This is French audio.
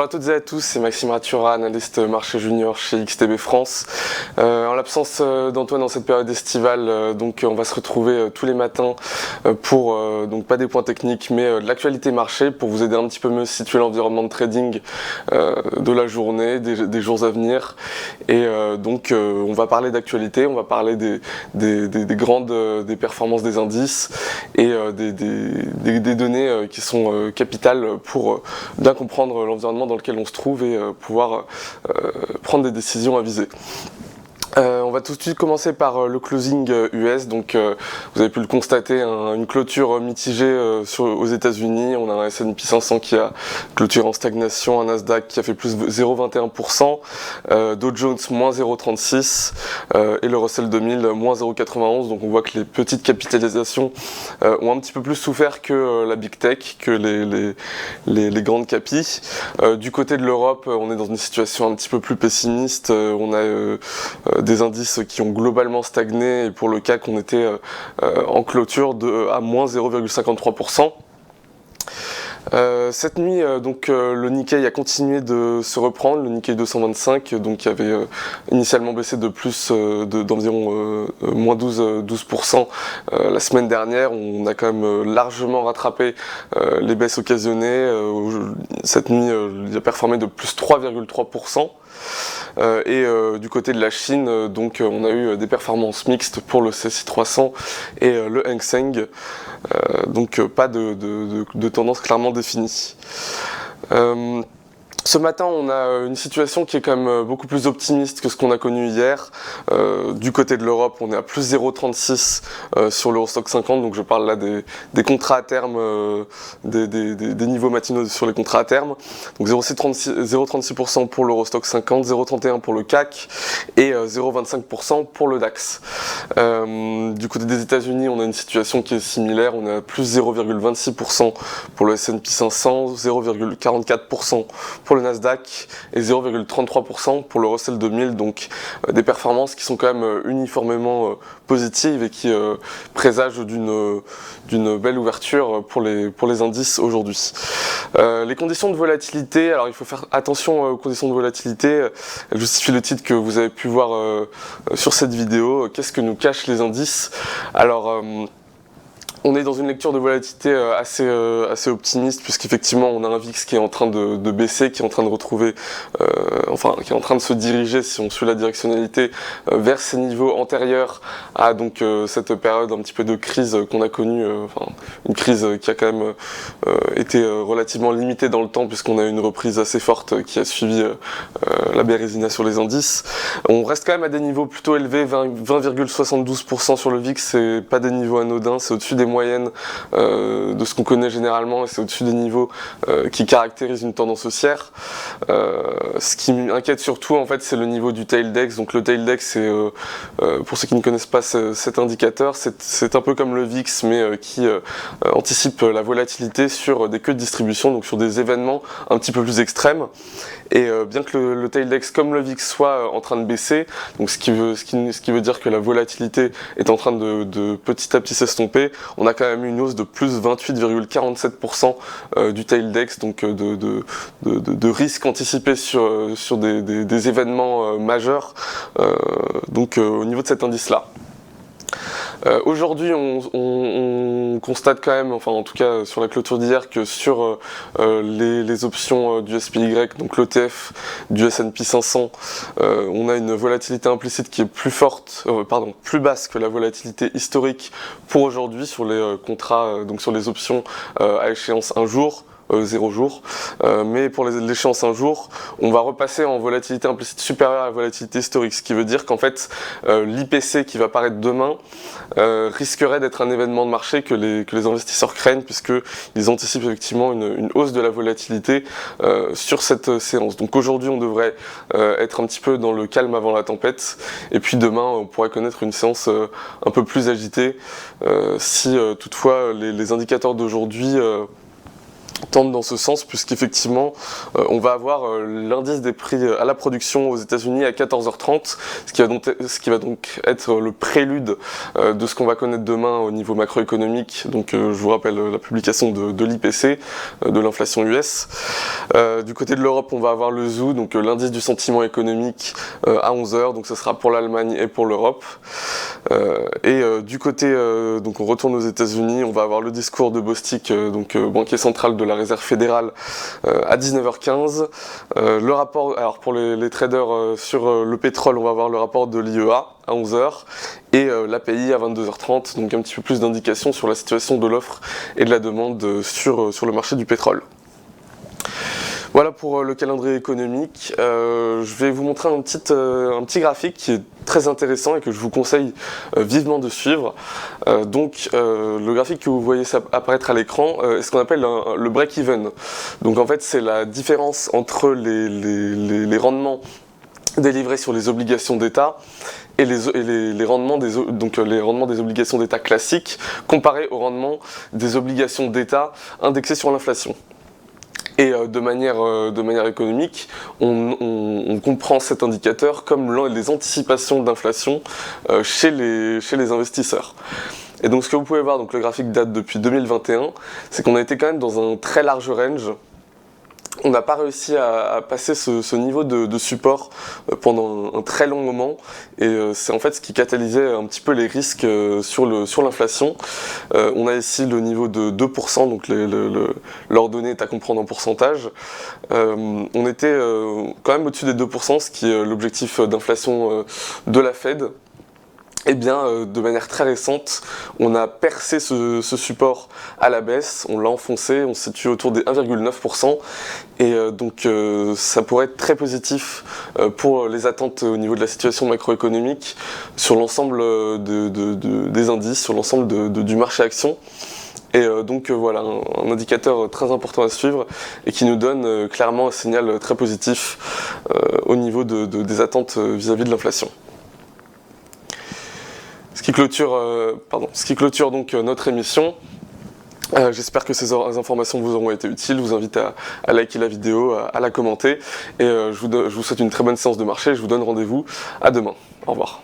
à toutes et à tous, c'est Maxime Ratura, analyste marché junior chez XTB France. En l'absence d'Antoine dans cette période estivale, donc on va se retrouver tous les matins pour, donc pas des points techniques, mais de l'actualité marché pour vous aider un petit peu mieux situer l'environnement de trading de la journée, des jours à venir. Et donc on va parler d'actualité, on va parler des performances des indices et des données qui sont capitales pour bien comprendre l'environnement dans lequel on se trouve et pouvoir prendre des décisions avisées. On va tout de suite commencer par le closing US, donc vous avez pu le constater, une clôture mitigée aux États-Unis. On a un S&P 500 qui a clôturé en stagnation, un Nasdaq qui a fait plus 0,21%, Dow Jones moins 0,36% et le Russell 2000 moins 0,91%. Donc on voit que les petites capitalisations ont un petit peu plus souffert que la Big Tech, que les grandes capis. Du côté de l'Europe, on est dans une situation un petit peu plus pessimiste. On a des indices qui ont globalement stagné et pour le CAC on était en clôture à moins 0,53%. Cette nuit, le Nikkei a continué de se reprendre, le Nikkei 225, donc qui avait initialement baissé de plus d'environ moins 12% la semaine dernière. On a quand même largement rattrapé les baisses occasionnées. Cette nuit, il a performé de plus 3,3%. Du côté de la Chine, on a eu des performances mixtes pour le CSI 300 et le Hang Seng, pas de tendance clairement définie. Ce matin, on a une situation qui est quand même beaucoup plus optimiste que ce qu'on a connu hier. Du côté de l'Europe, on est à plus 0,36 sur l'Eurostoxx 50, donc je parle là des contrats à terme, des niveaux matinaux sur les contrats à terme. Donc 0,36% pour l'Eurostoxx 50, 0,31% pour le CAC et 0,25% pour le DAX. Du côté des États-Unis, on a une situation qui est similaire, on est à plus 0,26% pour le S&P 500, 0,44% pour le Nasdaq et 0,33% pour le Russell 2000, donc des performances qui sont quand même uniformément positives et qui présagent d'une belle ouverture pour les indices aujourd'hui. Les conditions de volatilité, alors il faut faire attention aux conditions de volatilité, elles justifient le titre que vous avez pu voir sur cette vidéo. Qu'est-ce que nous cachent les indices? Alors on est dans une lecture de volatilité assez optimiste, puisqu'effectivement on a un VIX qui est en train de baisser, qui est en train de retrouver, qui est en train de se diriger, si on suit la directionnalité, vers ces niveaux antérieurs à cette période un petit peu de crise qu'on a connue, une crise qui a quand même été relativement limitée dans le temps, puisqu'on a eu une reprise assez forte qui a suivi la bérésina sur les indices. On reste quand même à des niveaux plutôt élevés, 20,72% sur le VIX, c'est pas des niveaux anodins, c'est au-dessus des moyennes de ce qu'on connaît généralement et c'est au-dessus des niveaux qui caractérisent une tendance haussière. Ce qui m'inquiète surtout en fait c'est le niveau du taildex. Donc le taildex, c'est pour ceux qui ne connaissent pas cet indicateur, c'est un peu comme le VIX mais qui anticipe la volatilité sur des queues de distribution, donc sur des événements un petit peu plus extrêmes. Et bien que le taildex comme le VIX soit en train de baisser, donc ce qui veut dire que la volatilité est en train de petit à petit s'estomper, on a quand même une hausse de plus 28,47% du taildex, donc de risques anticipés sur des événements majeurs au niveau de cet indice-là. Aujourd'hui, on constate quand même, en tout cas sur la clôture d'hier, que sur les options du SPY, donc l'ETF du S&P 500, on a une volatilité implicite qui est plus basse que la volatilité historique pour aujourd'hui sur les contrats, sur les options à échéance 1 jour. 0 jour, mais pour l'échéance 1 jour, on va repasser en volatilité implicite supérieure à la volatilité historique, ce qui veut dire qu'en fait l'IPC qui va paraître demain risquerait d'être un événement de marché que les investisseurs craignent, puisqu'ils anticipent effectivement une hausse de la volatilité sur cette séance. Donc aujourd'hui on devrait être un petit peu dans le calme avant la tempête, et puis demain on pourrait connaître une séance un peu plus agitée si toutefois les indicateurs d'aujourd'hui tendent dans ce sens, puisqu'effectivement on va avoir l'indice des prix à la production aux États-Unis à 14h30, ce qui va donc être le prélude de ce qu'on va connaître demain au niveau macroéconomique. Donc je vous rappelle la publication de l'IPC, de l'inflation US. Du côté de l'Europe, on va avoir le ZOO, donc l'indice du sentiment économique à 11h, donc ce sera pour l'Allemagne et pour l'Europe. Du côté, donc on retourne aux États-Unis, on va avoir le discours de Bostic, donc banquier central de la Réserve fédérale, à 19h15. Le rapport, alors pour les traders sur le pétrole, on va avoir le rapport de l'IEA à 11h et l'API à 22h30, donc un petit peu plus d'indications sur la situation de l'offre et de la demande sur le marché du pétrole. Voilà pour le calendrier économique. Je vais vous montrer un petit graphique qui est très intéressant et que je vous conseille vivement de suivre. Le graphique que vous voyez apparaître à l'écran est ce qu'on appelle le break-even. Donc en fait c'est la différence entre les rendements délivrés sur les obligations d'État et les rendements des obligations d'État classiques comparés aux rendements des obligations d'État indexées sur l'inflation. Et de manière économique, on comprend cet indicateur comme les anticipations d'inflation chez les investisseurs. Et donc ce que vous pouvez voir, donc le graphique date depuis 2021, c'est qu'on a été quand même dans un très large range. On n'a pas réussi à passer ce niveau de support pendant un très long moment, et c'est en fait ce qui catalysait un petit peu les risques sur l'inflation. On a ici le niveau de 2%, donc l'ordonnée est à comprendre en pourcentage. On était quand même au-dessus des 2%, ce qui est l'objectif d'inflation de la Fed. Eh bien, de manière très récente, on a percé ce support à la baisse, on l'a enfoncé, on se situe autour des 1,9%, et donc ça pourrait être très positif pour les attentes au niveau de la situation macroéconomique sur l'ensemble des indices, sur l'ensemble du marché action. Et voilà, un indicateur très important à suivre et qui nous donne clairement un signal très positif au niveau des attentes vis-à-vis de l'inflation. Ce qui clôture donc notre émission. J'espère que ces informations vous auront été utiles. Je vous invite à liker la vidéo, à la commenter. Et je vous souhaite une très bonne séance de marché. Je vous donne rendez-vous à demain. Au revoir.